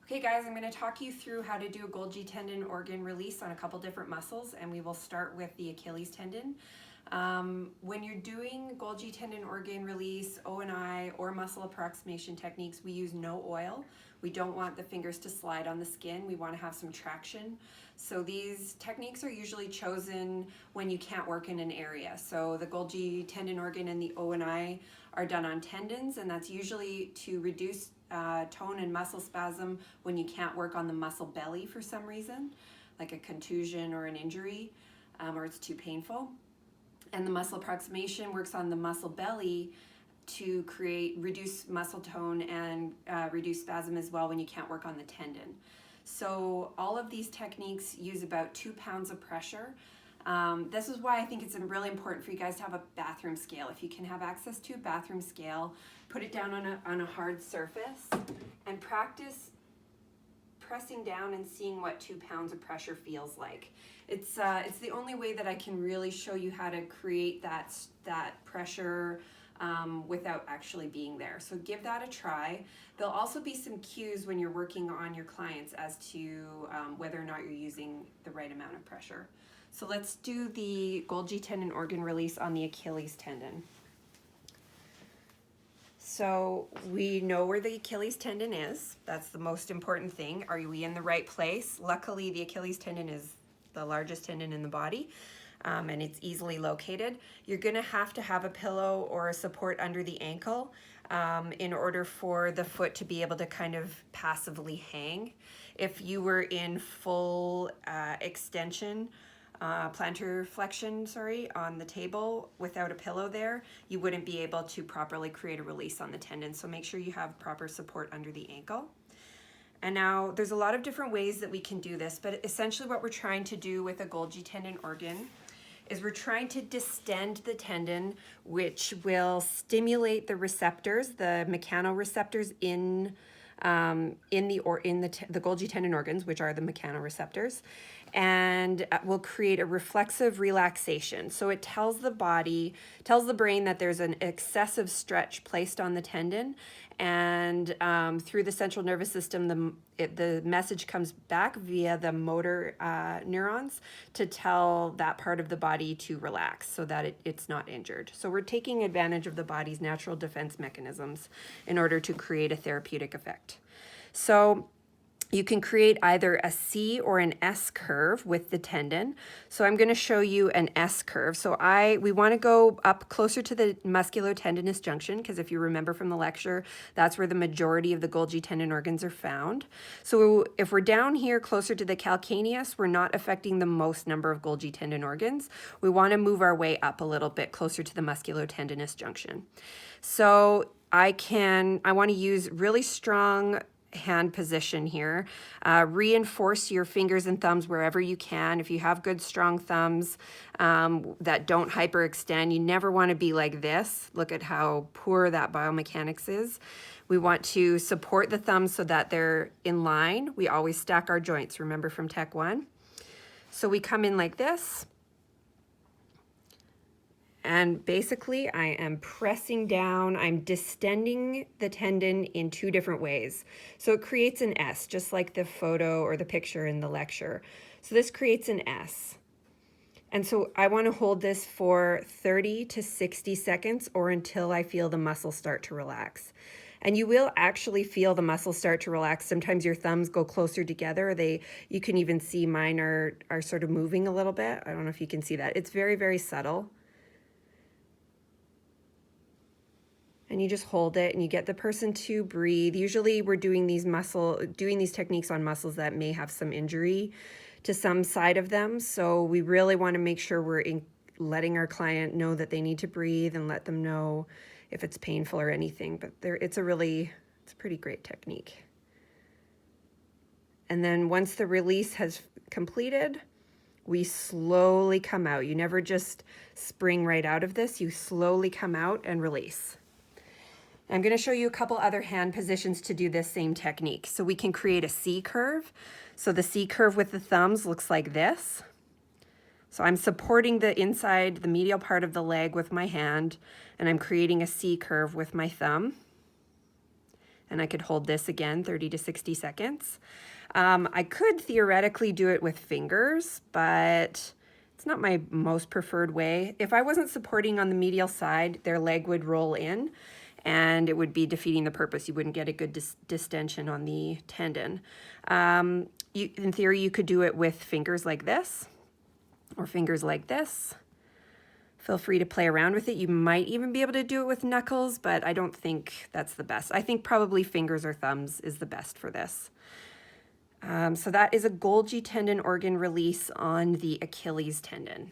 Okay guys, I'm going to talk you through how to do a Golgi tendon organ release on a couple different muscles, and we will start with the Achilles tendon. When you're doing Golgi tendon organ release, O&I, or muscle approximation techniques, we use no oil. We don't want the fingers to slide on the skin. We want to have some traction. So these techniques are usually chosen when you can't work in an area. So the Golgi tendon organ and the O&I are done on tendons, and that's usually to reduce tone and muscle spasm when you can't work on the muscle belly for some reason, like a contusion or an injury, or it's too painful. And the muscle approximation works on the muscle belly to reduce muscle tone and reduce spasm as well when you can't work on the tendon. So all of these techniques use about 2 pounds of pressure. This is why I think it's really important for you guys to have a bathroom scale. If you can have access to a bathroom scale, put it down on a hard surface and practice pressing down and seeing what 2 pounds of pressure feels like. It's the only way that I can really show you how to create that pressure without actually being there. So give that a try. There'll also be some cues when you're working on your clients as to whether or not you're using the right amount of pressure. So let's do the Golgi tendon organ release on the Achilles tendon. So we know where the Achilles tendon is. That's the most important thing. Are we in the right place? Luckily, the Achilles tendon is the largest tendon in the body, and it's easily located. You're gonna have to have a pillow or a support under the ankle in order for the foot to be able to kind of passively hang. If you were in full extension, plantar flexion, on the table without a pillow there, you wouldn't be able to properly create a release on the tendon. So make sure you have proper support under the ankle. And now there's a lot of different ways that we can do this, but essentially what we're trying to do with a Golgi tendon organ is we're trying to distend the tendon, which will stimulate the receptors, the mechanoreceptors in the Golgi tendon organs, which are the mechanoreceptors, and will create a reflexive relaxation. So it tells the brain that there's an excessive stretch placed on the tendon, and through the central nervous system, the message comes back via the motor neurons to tell that part of the body to relax so that it's not injured. So we're taking advantage of the body's natural defense mechanisms in order to create a therapeutic effect. So you can create either a C or an S curve with the tendon. So I'm going to show you an S curve. So we want to go up closer to the musculotendinous junction, because if you remember from the lecture, that's where the majority of the Golgi tendon organs are found. So if we're down here closer to the calcaneus, we're not affecting the most number of Golgi tendon organs. We want to move our way up a little bit closer to the musculotendinous junction. So I want to use really strong hand position here. Reinforce your fingers and thumbs wherever you can. If you have good strong thumbs that don't hyperextend, you never want to be like this. Look at how poor that biomechanics is. We want to support the thumbs so that they're in line. We always stack our joints, remember from Tech 1. So we come in like this. And basically, I am pressing down, I'm distending the tendon in 2 different ways. So it creates an S, just like the photo or the picture in the lecture. So this creates an S. And so I want to hold this for 30 to 60 seconds or until I feel the muscles start to relax. And you will actually feel the muscles start to relax. Sometimes your thumbs go closer together. You can even see mine are sort of moving a little bit. I don't know if you can see that. It's very, very subtle. And you just hold it and you get the person to breathe. Usually we're doing these techniques on muscles that may have some injury to some side of them. So we really want to make sure we're letting our client know that they need to breathe and let them know if it's painful or anything. But it's a pretty great technique. And then once the release has completed, we slowly come out. You never just spring right out of this. You slowly come out and release. I'm going to show you a couple other hand positions to do this same technique. So we can create a C curve. So the C curve with the thumbs looks like this. So I'm supporting the medial part of the leg with my hand, and I'm creating a C curve with my thumb. and I could hold this again 30 to 60 seconds. I could theoretically do it with fingers, but it's not my most preferred way. If I wasn't supporting on the medial side, their leg would roll in and it would be defeating the purpose. You wouldn't get a good distension on the tendon. In theory, you could do it with fingers like this or fingers like this. Feel free to play around with it. You might even be able to do it with knuckles, but I don't think that's the best. I think probably fingers or thumbs is the best for this. So that is a Golgi tendon organ release on the Achilles tendon.